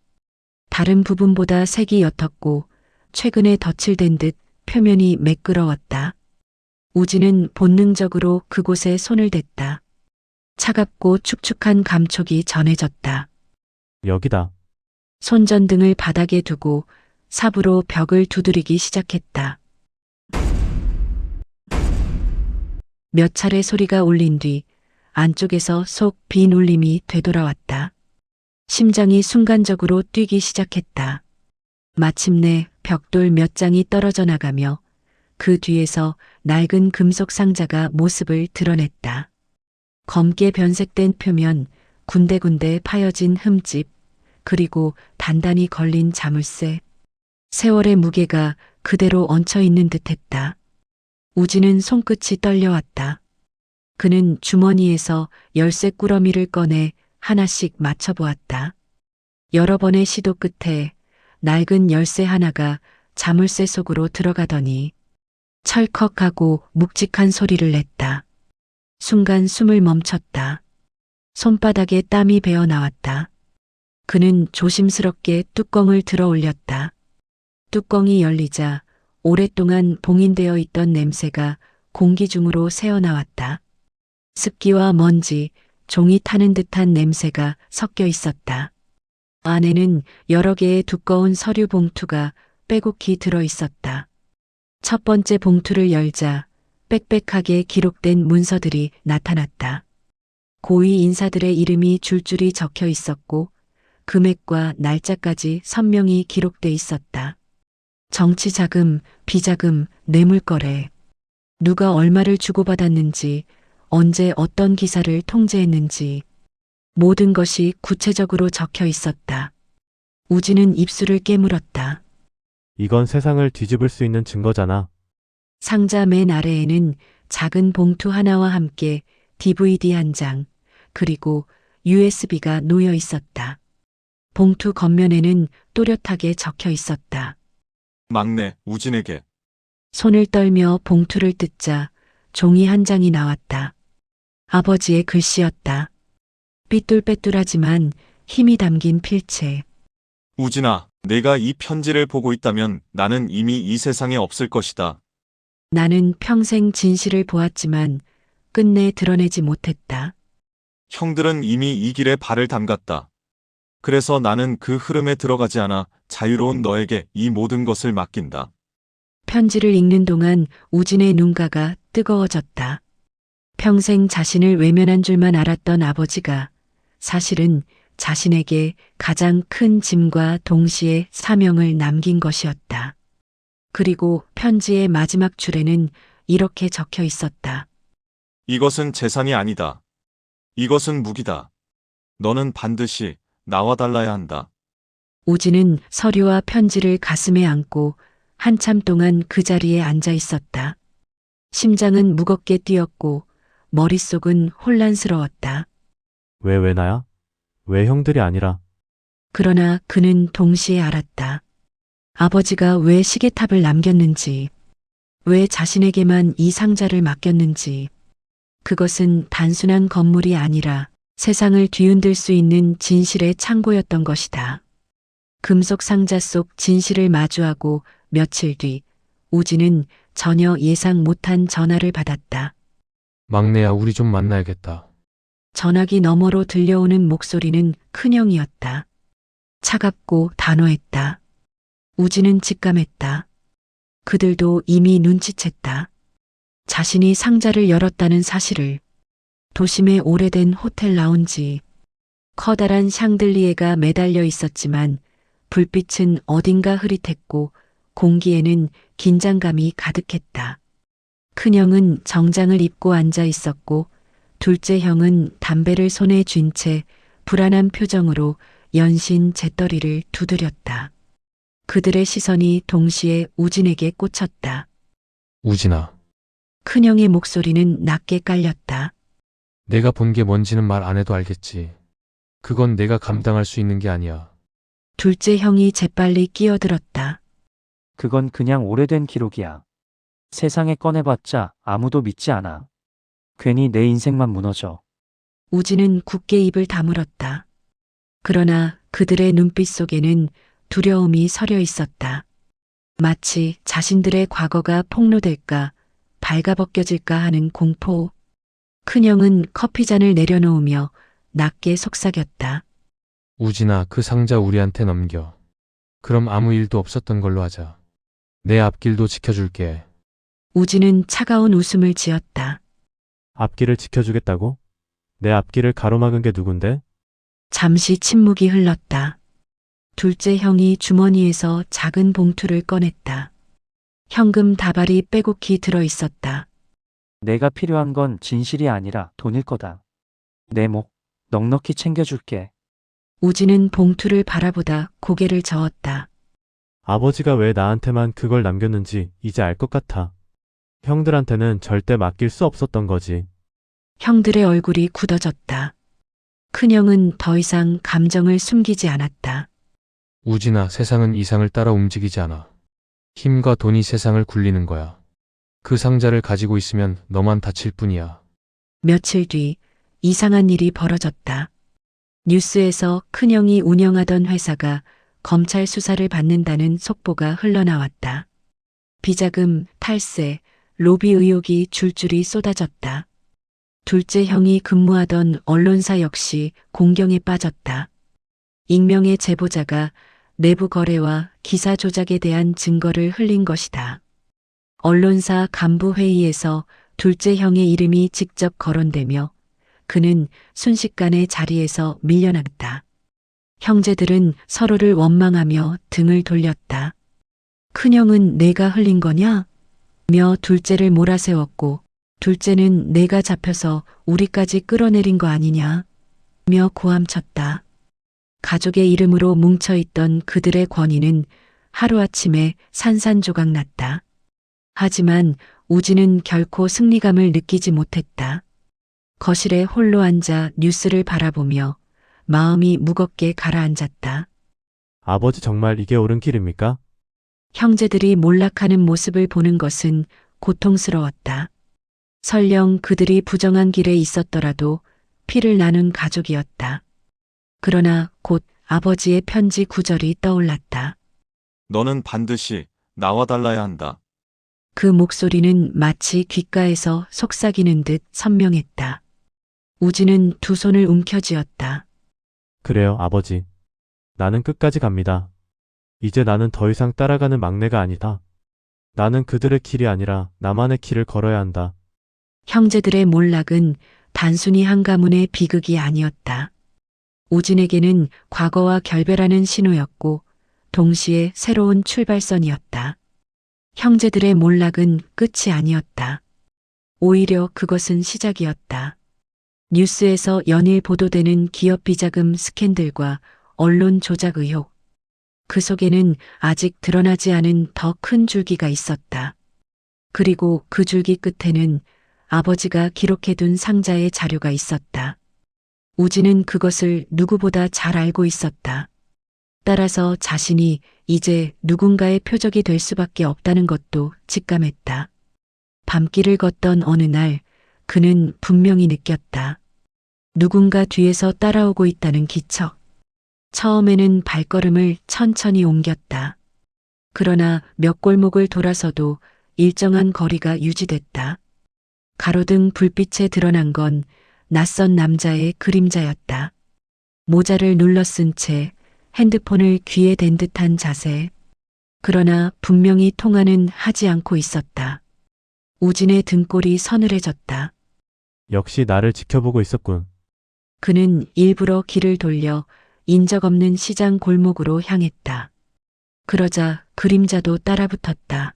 다른 부분보다 색이 옅었고 최근에 덧칠된 듯 표면이 매끄러웠다. 우진은 본능적으로 그곳에 손을 댔다. 차갑고 축축한 감촉이 전해졌다. 여기다. 손전등을 바닥에 두고 삽으로 벽을 두드리기 시작했다. 몇 차례 소리가 울린 뒤 안쪽에서 속 빈 울림이 되돌아왔다. 심장이 순간적으로 뛰기 시작했다. 마침내 벽돌 몇 장이 떨어져 나가며 그 뒤에서 낡은 금속 상자가 모습을 드러냈다. 검게 변색된 표면, 군데군데 파여진 흠집, 그리고 단단히 걸린 자물쇠. 세월의 무게가 그대로 얹혀 있는 듯했다. 우진은 손끝이 떨려왔다. 그는 주머니에서 열쇠 꾸러미를 꺼내 하나씩 맞춰보았다. 여러 번의 시도 끝에 낡은 열쇠 하나가 자물쇠 속으로 들어가더니 철컥하고 묵직한 소리를 냈다. 순간 숨을 멈췄다. 손바닥에 땀이 배어 나왔다. 그는 조심스럽게 뚜껑을 들어 올렸다. 뚜껑이 열리자 오랫동안 봉인되어 있던 냄새가 공기 중으로 새어나왔다. 습기와 먼지, 종이 타는 듯한 냄새가 섞여 있었다. 안에는 여러 개의 두꺼운 서류 봉투가 빼곡히 들어 있었다. 첫 번째 봉투를 열자 빽빽하게 기록된 문서들이 나타났다. 고위 인사들의 이름이 줄줄이 적혀 있었고 금액과 날짜까지 선명히 기록돼 있었다. 정치 자금, 비자금, 뇌물거래, 누가 얼마를 주고받았는지, 언제 어떤 기사를 통제했는지 모든 것이 구체적으로 적혀 있었다. 우진은 입술을 깨물었다. 이건 세상을 뒤집을 수 있는 증거잖아. 상자 맨 아래에는 작은 봉투 하나와 함께 DVD 한 장, 그리고 USB가 놓여 있었다. 봉투 겉면에는 또렷하게 적혀 있었다. 막내 우진에게. 손을 떨며 봉투를 뜯자 종이 한 장이 나왔다. 아버지의 글씨였다. 삐뚤빼뚤하지만 힘이 담긴 필체. 우진아, 내가 이 편지를 보고 있다면 나는 이미 이 세상에 없을 것이다. 나는 평생 진실을 보았지만 끝내 드러내지 못했다. 형들은 이미 이 길에 발을 담갔다. 그래서 나는 그 흐름에 들어가지 않아 자유로운 너에게 이 모든 것을 맡긴다. 편지를 읽는 동안 우진의 눈가가 뜨거워졌다. 평생 자신을 외면한 줄만 알았던 아버지가 사실은 자신에게 가장 큰 짐과 동시에 사명을 남긴 것이었다. 그리고 편지의 마지막 줄에는 이렇게 적혀 있었다. 이것은 재산이 아니다. 이것은 무기다. 너는 반드시 나와 달라야 한다. 우진은 서류와 편지를 가슴에 안고 한참 동안 그 자리에 앉아 있었다. 심장은 무겁게 뛰었고 머릿속은 혼란스러웠다. 왜 나야? 왜 형들이 아니라? 그러나 그는 동시에 알았다. 아버지가 왜 시계탑을 남겼는지, 왜 자신에게만 이 상자를 맡겼는지. 그것은 단순한 건물이 아니라 세상을 뒤흔들 수 있는 진실의 창고였던 것이다. 금속 상자 속 진실을 마주하고 며칠 뒤 우진은 전혀 예상 못한 전화를 받았다. 막내야, 우리 좀 만나야겠다. 전화기 너머로 들려오는 목소리는 큰형이었다. 차갑고 단호했다. 우진은 직감했다. 그들도 이미 눈치챘다. 자신이 상자를 열었다는 사실을. 도심의 오래된 호텔 라운지. 커다란 샹들리에가 매달려 있었지만 불빛은 어딘가 흐릿했고 공기에는 긴장감이 가득했다. 큰형은 정장을 입고 앉아 있었고 둘째 형은 담배를 손에 쥔 채 불안한 표정으로 연신 재떨이를 두드렸다. 그들의 시선이 동시에 우진에게 꽂혔다. 우진아, 큰형의 목소리는 낮게 깔렸다. 내가 본 게 뭔지는 말 안 해도 알겠지. 그건 내가 감당할 수 있는 게 아니야. 둘째 형이 재빨리 끼어들었다. 그건 그냥 오래된 기록이야. 세상에 꺼내봤자 아무도 믿지 않아. 괜히 내 인생만 무너져. 우진은 굳게 입을 다물었다. 그러나 그들의 눈빛 속에는 두려움이 서려 있었다. 마치 자신들의 과거가 폭로될까, 발가벗겨질까 하는 공포. 큰형은 커피잔을 내려놓으며 낮게 속삭였다. 우진아, 그 상자 우리한테 넘겨. 그럼 아무 일도 없었던 걸로 하자. 내 앞길도 지켜줄게. 우진은 차가운 웃음을 지었다. 앞길을 지켜주겠다고? 내 앞길을 가로막은 게 누군데? 잠시 침묵이 흘렀다. 둘째 형이 주머니에서 작은 봉투를 꺼냈다. 현금 다발이 빼곡히 들어 있었다. 내가 필요한 건 진실이 아니라 돈일 거다. 내 목 넉넉히 챙겨줄게. 우진은 봉투를 바라보다 고개를 저었다. 아버지가 왜 나한테만 그걸 남겼는지 이제 알 것 같아. 형들한테는 절대 맡길 수 없었던 거지. 형들의 얼굴이 굳어졌다. 큰형은 더 이상 감정을 숨기지 않았다. 우진아, 세상은 이상을 따라 움직이지 않아. 힘과 돈이 세상을 굴리는 거야. 그 상자를 가지고 있으면 너만 다칠 뿐이야. 며칠 뒤 이상한 일이 벌어졌다. 뉴스에서 큰형이 운영하던 회사가 검찰 수사를 받는다는 속보가 흘러나왔다. 비자금, 탈세, 로비 의혹이 줄줄이 쏟아졌다. 둘째 형이 근무하던 언론사 역시 공경에 빠졌다. 익명의 제보자가 내부 거래와 기사 조작에 대한 증거를 흘린 것이다. 언론사 간부 회의에서 둘째 형의 이름이 직접 거론되며 그는 순식간에 자리에서 밀려났다. 형제들은 서로를 원망하며 등을 돌렸다. 큰형은 내가 흘린 거냐? 며 둘째를 몰아세웠고 둘째는 내가 잡혀서 우리까지 끌어내린 거 아니냐? 며 고함쳤다. 가족의 이름으로 뭉쳐있던 그들의 권위는 하루아침에 산산조각 났다. 하지만 우진은 결코 승리감을 느끼지 못했다. 거실에 홀로 앉아 뉴스를 바라보며 마음이 무겁게 가라앉았다. 아버지 정말 이게 옳은 길입니까? 형제들이 몰락하는 모습을 보는 것은 고통스러웠다. 설령 그들이 부정한 길에 있었더라도 피를 나눈 가족이었다. 그러나 곧 아버지의 편지 구절이 떠올랐다. 너는 반드시 나와 달라야 한다. 그 목소리는 마치 귓가에서 속삭이는 듯 선명했다. 우진은 두 손을 움켜쥐었다. 그래요, 아버지. 나는 끝까지 갑니다. 이제 나는 더 이상 따라가는 막내가 아니다. 나는 그들의 길이 아니라 나만의 길을 걸어야 한다. 형제들의 몰락은 단순히 한 가문의 비극이 아니었다. 우진에게는 과거와 결별하는 신호였고 동시에 새로운 출발선이었다. 형제들의 몰락은 끝이 아니었다. 오히려 그것은 시작이었다. 뉴스에서 연일 보도되는 기업 비자금 스캔들과 언론 조작 의혹. 그 속에는 아직 드러나지 않은 더 큰 줄기가 있었다. 그리고 그 줄기 끝에는 아버지가 기록해둔 상자의 자료가 있었다. 우진은 그것을 누구보다 잘 알고 있었다. 따라서 자신이 이제 누군가의 표적이 될 수밖에 없다는 것도 직감했다. 밤길을 걷던 어느 날 그는 분명히 느꼈다. 누군가 뒤에서 따라오고 있다는 기척. 처음에는 발걸음을 천천히 옮겼다. 그러나 몇 골목을 돌아서도 일정한 거리가 유지됐다. 가로등 불빛에 드러난 건 낯선 남자의 그림자였다. 모자를 눌러 쓴 채 핸드폰을 귀에 댄 듯한 자세. 그러나 분명히 통화는 하지 않고 있었다. 우진의 등골이 서늘해졌다. 역시 나를 지켜보고 있었군. 그는 일부러 길을 돌려 인적 없는 시장 골목으로 향했다. 그러자 그림자도 따라붙었다.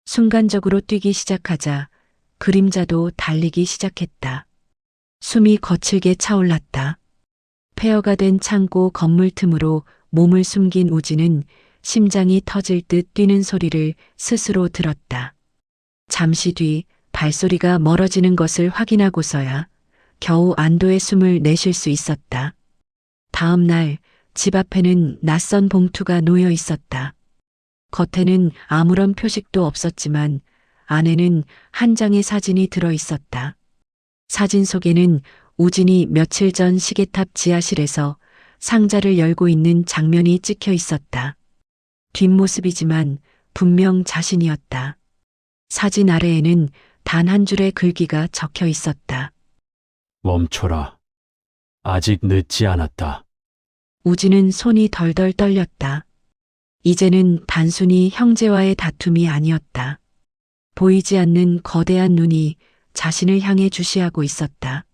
순간적으로 뛰기 시작하자 그림자도 달리기 시작했다. 숨이 거칠게 차올랐다. 폐허가 된 창고 건물 틈으로 몸을 숨긴 우진은 심장이 터질 듯 뛰는 소리를 스스로 들었다. 잠시 뒤 발소리가 멀어지는 것을 확인하고서야 겨우 안도의 숨을 내쉴 수 있었다. 다음 날 집 앞에는 낯선 봉투가 놓여 있었다. 겉에는 아무런 표식도 없었지만 안에는 한 장의 사진이 들어 있었다. 사진 속에는 우진이 며칠 전 시계탑 지하실에서 상자를 열고 있는 장면이 찍혀 있었다. 뒷모습이지만 분명 자신이었다. 사진 아래에는 단 한 줄의 글귀가 적혀 있었다. 멈춰라. 아직 늦지 않았다. 우진은 손이 덜덜 떨렸다. 이제는 단순히 형제와의 다툼이 아니었다. 보이지 않는 거대한 눈이 자신을 향해 주시하고 있었다.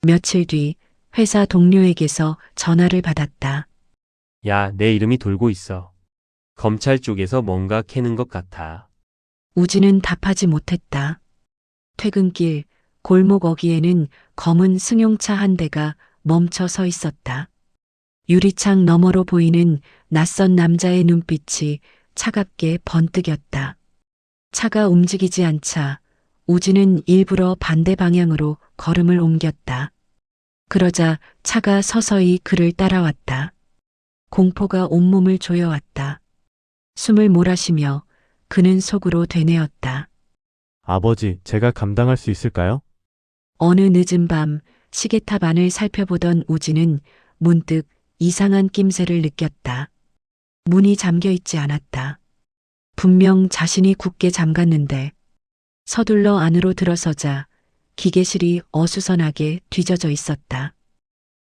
며칠 뒤 회사 동료에게서 전화를 받았다. 야, 내 이름이 돌고 있어. 검찰 쪽에서 뭔가 캐는 것 같아. 우진은 답하지 못했다. 퇴근길 골목 어귀에는 검은 승용차 한 대가 멈춰 서 있었다. 유리창 너머로 보이는 낯선 남자의 눈빛이 차갑게 번뜩였다. 차가 움직이지 않자 우진은 일부러 반대 방향으로 걸음을 옮겼다. 그러자 차가 서서히 그를 따라왔다. 공포가 온몸을 조여왔다. 숨을 몰아쉬며 그는 속으로 되뇌었다. 아버지, 제가 감당할 수 있을까요? 어느 늦은 밤 시계탑 안을 살펴보던 우진은 문득 이상한 낌새를 느꼈다. 문이 잠겨 있지 않았다. 분명 자신이 굳게 잠갔는데 서둘러 안으로 들어서자 기계실이 어수선하게 뒤져져 있었다.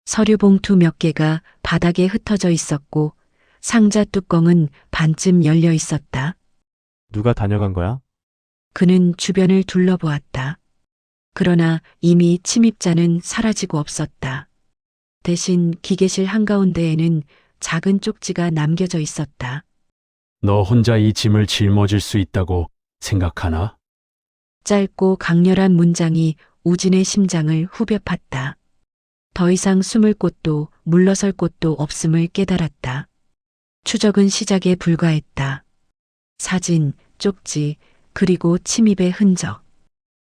서류 봉투 몇 개가 바닥에 흩어져 있었고 상자 뚜껑은 반쯤 열려 있었다. 누가 다녀간 거야? 그는 주변을 둘러보았다. 그러나 이미 침입자는 사라지고 없었다. 대신 기계실 한가운데에는 작은 쪽지가 남겨져 있었다. 너 혼자 이 짐을 짊어질 수 있다고 생각하나? 짧고 강렬한 문장이 우진의 심장을 후벼 팠다. 더 이상 숨을 곳도 물러설 곳도 없음을 깨달았다. 추적은 시작에 불과했다. 사진, 쪽지, 그리고 침입의 흔적.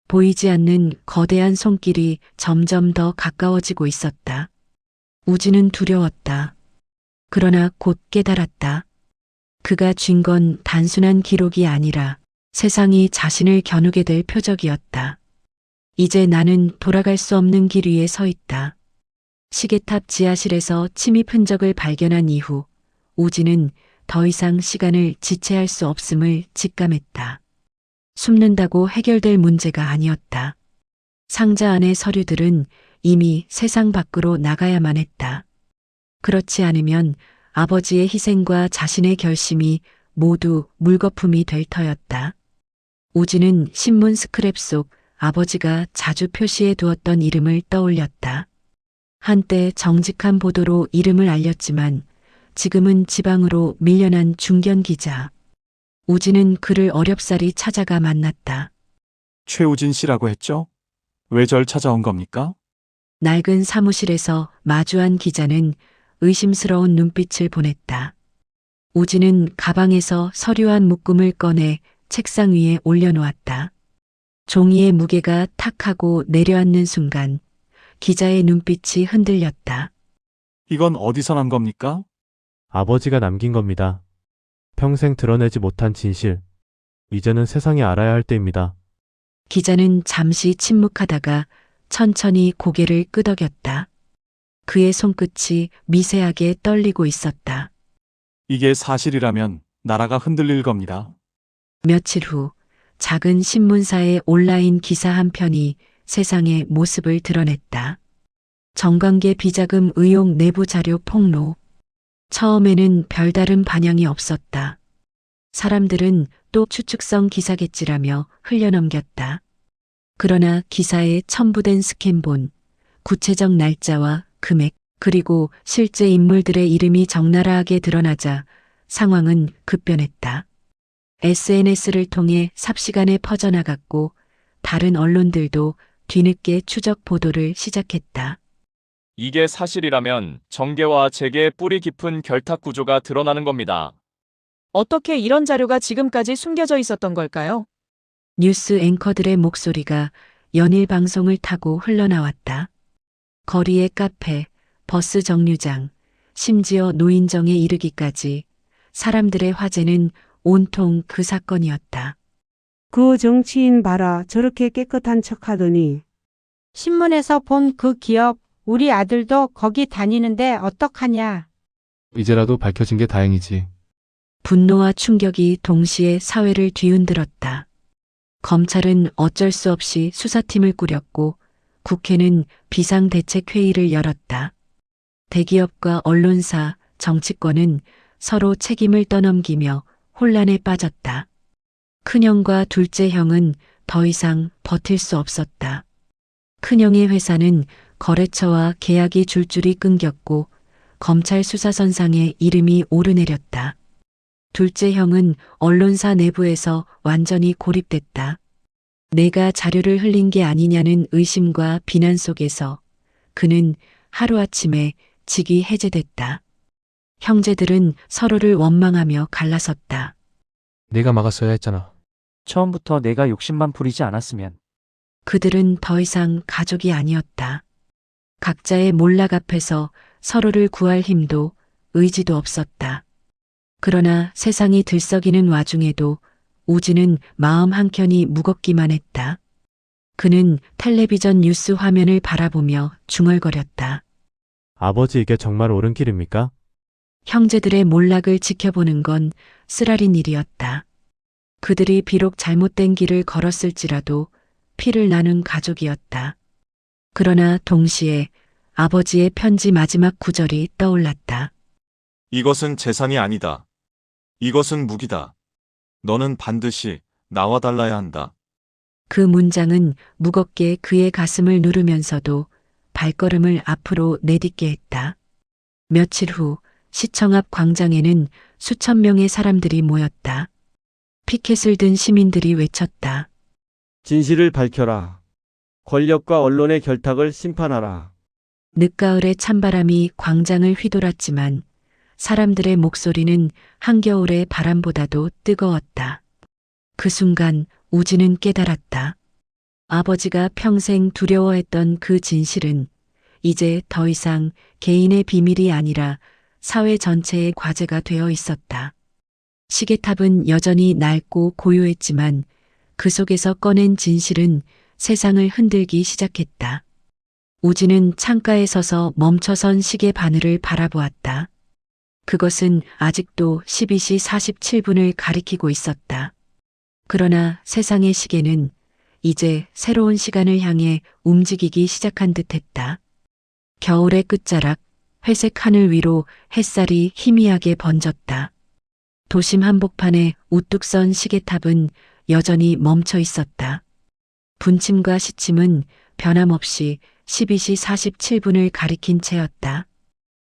보이지 않는 거대한 손길이 점점 더 가까워지고 있었다. 우진은 두려웠다. 그러나 곧 깨달았다. 그가 쥔 건 단순한 기록이 아니라 세상이 자신을 겨누게 될 표적이었다. 이제 나는 돌아갈 수 없는 길 위에 서 있다. 시계탑 지하실에서 침입 흔적을 발견한 이후 우진은 더 이상 시간을 지체할 수 없음을 직감했다. 숨는다고 해결될 문제가 아니었다. 상자 안의 서류들은 이미 세상 밖으로 나가야만 했다. 그렇지 않으면 아버지의 희생과 자신의 결심이 모두 물거품이 될 터였다. 우진은 신문 스크랩 속 아버지가 자주 표시해 두었던 이름을 떠올렸다. 한때 정직한 보도로 이름을 알렸지만 지금은 지방으로 밀려난 중견 기자. 우진은 그를 어렵사리 찾아가 만났다. 최우진 씨라고 했죠? 왜 절 찾아온 겁니까? 낡은 사무실에서 마주한 기자는 의심스러운 눈빛을 보냈다. 우진은 가방에서 서류 한 묶음을 꺼내 책상 위에 올려놓았다. 종이의 무게가 탁 하고 내려앉는 순간 기자의 눈빛이 흔들렸다. 이건 어디서 난 겁니까? 아버지가 남긴 겁니다. 평생 드러내지 못한 진실. 이제는 세상이 알아야 할 때입니다. 기자는 잠시 침묵하다가 천천히 고개를 끄덕였다. 그의 손끝이 미세하게 떨리고 있었다. 이게 사실이라면 나라가 흔들릴 겁니다. 며칠 후 작은 신문사의 온라인 기사 한 편이 세상의 모습을 드러냈다. 정관계 비자금 의혹 내부 자료 폭로. 처음에는 별다른 반향이 없었다. 사람들은 또 추측성 기사겠지라며 흘려넘겼다. 그러나 기사에 첨부된 스캔본, 구체적 날짜와 금액, 그리고 실제 인물들의 이름이 적나라하게 드러나자 상황은 급변했다. SNS를 통해 삽시간에 퍼져나갔고 다른 언론들도 뒤늦게 추적 보도를 시작했다. 이게 사실이라면 정계와 재계의 뿌리 깊은 결탁 구조가 드러나는 겁니다. 어떻게 이런 자료가 지금까지 숨겨져 있었던 걸까요? 뉴스 앵커들의 목소리가 연일 방송을 타고 흘러나왔다. 거리의 카페, 버스 정류장, 심지어 노인정에 이르기까지 사람들의 화제는 온통 그 사건이었다. 그 정치인 봐라, 저렇게 깨끗한 척하더니. 신문에서 본 그 기업, 우리 아들도 거기 다니는데 어떡하냐. 이제라도 밝혀진 게 다행이지. 분노와 충격이 동시에 사회를 뒤흔들었다. 검찰은 어쩔 수 없이 수사팀을 꾸렸고 국회는 비상대책회의를 열었다. 대기업과 언론사, 정치권은 서로 책임을 떠넘기며 혼란에 빠졌다. 큰형과 둘째 형은 더 이상 버틸 수 없었다. 큰형의 회사는 거래처와 계약이 줄줄이 끊겼고 검찰 수사선상에 이름이 오르내렸다. 둘째 형은 언론사 내부에서 완전히 고립됐다. 내가 자료를 흘린 게 아니냐는 의심과 비난 속에서 그는 하루아침에 직이 해제됐다. 형제들은 서로를 원망하며 갈라섰다. 내가 막았어야 했잖아. 처음부터 내가 욕심만 부리지 않았으면. 그들은 더 이상 가족이 아니었다. 각자의 몰락 앞에서 서로를 구할 힘도 의지도 없었다. 그러나 세상이 들썩이는 와중에도 우진은 마음 한켠이 무겁기만 했다. 그는 텔레비전 뉴스 화면을 바라보며 중얼거렸다. 아버지, 이게 정말 옳은 길입니까? 형제들의 몰락을 지켜보는 건 쓰라린 일이었다. 그들이 비록 잘못된 길을 걸었을지라도 피를 나눈 가족이었다. 그러나 동시에 아버지의 편지 마지막 구절이 떠올랐다. 이것은 재산이 아니다. 이것은 무기다. 너는 반드시 나와 달라야 한다. 그 문장은 무겁게 그의 가슴을 누르면서도 발걸음을 앞으로 내딛게 했다. 며칠 후 시청 앞 광장에는 수천 명의 사람들이 모였다. 피켓을 든 시민들이 외쳤다. 진실을 밝혀라. 권력과 언론의 결탁을 심판하라. 늦가을의 찬바람이 광장을 휘돌았지만 사람들의 목소리는 한겨울의 바람보다도 뜨거웠다. 그 순간 우진은 깨달았다. 아버지가 평생 두려워했던 그 진실은 이제 더 이상 개인의 비밀이 아니라 사회 전체의 과제가 되어 있었다. 시계탑은 여전히 낡고 고요했지만 그 속에서 꺼낸 진실은 세상을 흔들기 시작했다. 우진은 창가에 서서 멈춰선 시계 바늘을 바라보았다. 그것은 아직도 12시 47분을 가리키고 있었다. 그러나 세상의 시계는 이제 새로운 시간을 향해 움직이기 시작한 듯했다. 겨울의 끝자락, 회색 하늘 위로 햇살이 희미하게 번졌다. 도심 한복판에 우뚝 선 시계탑은 여전히 멈춰 있었다. 분침과 시침은 변함없이 12시 47분을 가리킨 채였다.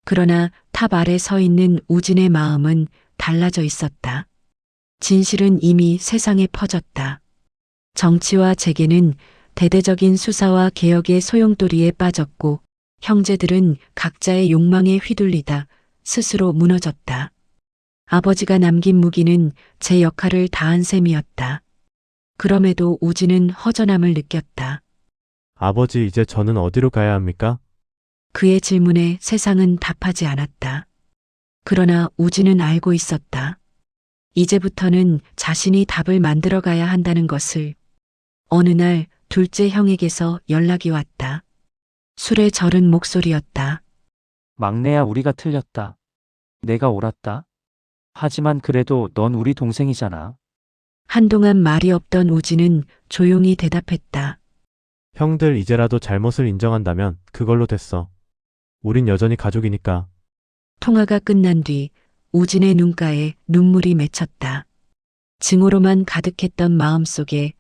그러나 탑 아래 서 있는 우진의 마음은 달라져 있었다. 진실은 이미 세상에 퍼졌다. 정치와 재계는 대대적인 수사와 개혁의 소용돌이에 빠졌고 형제들은 각자의 욕망에 휘둘리다 스스로 무너졌다. 아버지가 남긴 무기는 제 역할을 다한 셈이었다. 그럼에도 우진은 허전함을 느꼈다. 아버지, 이제 저는 어디로 가야 합니까? 그의 질문에 세상은 답하지 않았다. 그러나 우진은 알고 있었다. 이제부터는 자신이 답을 만들어가야 한다는 것을. 어느 날 둘째 형에게서 연락이 왔다. 술에 절은 목소리였다. 막내야, 우리가 틀렸다. 내가 옳았다. 하지만 그래도 넌 우리 동생이잖아. 한동안 말이 없던 우진은 조용히 대답했다. 형들, 이제라도 잘못을 인정한다면 그걸로 됐어. 우린 여전히 가족이니까. 통화가 끝난 뒤 우진의 눈가에 눈물이 맺혔다. 증오로만 가득했던 마음속에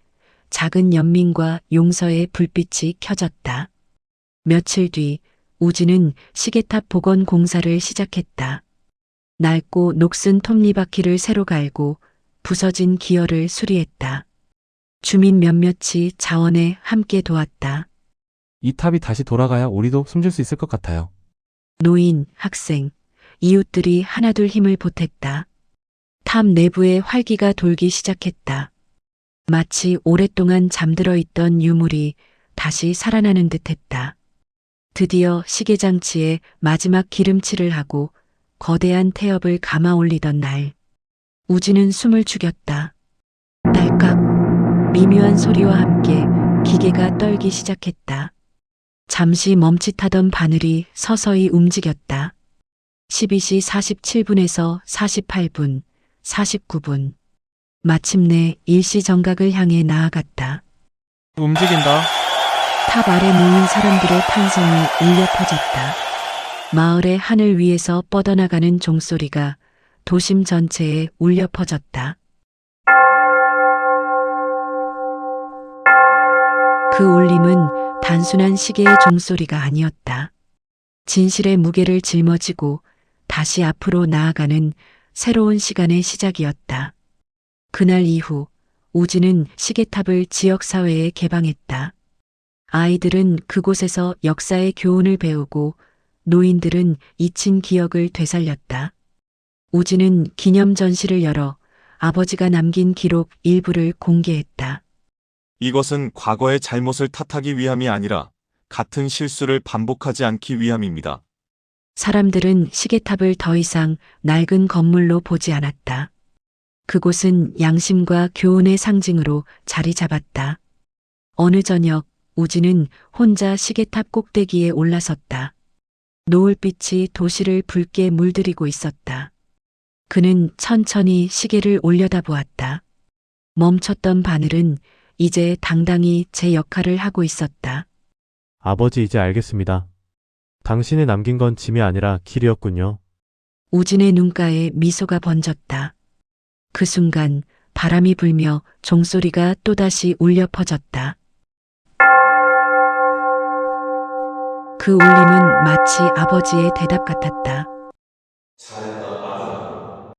작은 연민과 용서의 불빛이 켜졌다. 며칠 뒤 우진은 시계탑 복원 공사를 시작했다. 낡고 녹슨 톱니바퀴를 새로 갈고 부서진 기어를 수리했다. 주민 몇몇이 자원에 함께 도왔다. 이 탑이 다시 돌아가야 우리도 숨질 수 있을 것 같아요. 노인, 학생, 이웃들이 하나둘 힘을 보탰다. 탑 내부에 활기가 돌기 시작했다. 마치 오랫동안 잠들어 있던 유물이 다시 살아나는 듯했다. 드디어 시계장치에 마지막 기름칠을 하고 거대한 태엽을 감아 올리던 날, 우진은 숨을 죽였다. 딸깍, 미묘한 소리와 함께 기계가 떨기 시작했다. 잠시 멈칫하던 바늘이 서서히 움직였다. 12시 47분에서 48분, 49분. 마침내 일시 정각을 향해 나아갔다. 움직인다. 탑 아래 모인 사람들의 탄성이 울려 퍼졌다. 마을의 하늘 위에서 뻗어나가는 종소리가 도심 전체에 울려 퍼졌다. 그 울림은 단순한 시계의 종소리가 아니었다. 진실의 무게를 짊어지고 다시 앞으로 나아가는 새로운 시간의 시작이었다. 그날 이후 우진은 시계탑을 지역사회에 개방했다. 아이들은 그곳에서 역사의 교훈을 배우고 노인들은 잊힌 기억을 되살렸다. 우진은 기념 전시를 열어 아버지가 남긴 기록 일부를 공개했다. 이것은 과거의 잘못을 탓하기 위함이 아니라 같은 실수를 반복하지 않기 위함입니다. 사람들은 시계탑을 더 이상 낡은 건물로 보지 않았다. 그곳은 양심과 교훈의 상징으로 자리 잡았다. 어느 저녁 우진은 혼자 시계탑 꼭대기에 올라섰다. 노을빛이 도시를 붉게 물들이고 있었다. 그는 천천히 시계를 올려다보았다. 멈췄던 바늘은 이제 당당히 제 역할을 하고 있었다. 아버지, 이제 알겠습니다. 당신이 남긴 건 짐이 아니라 길이었군요. 우진의 눈가에 미소가 번졌다. 그 순간 바람이 불며 종소리가 또다시 울려 퍼졌다. 그 울림은 마치 아버지의 대답 같았다. 잘했다.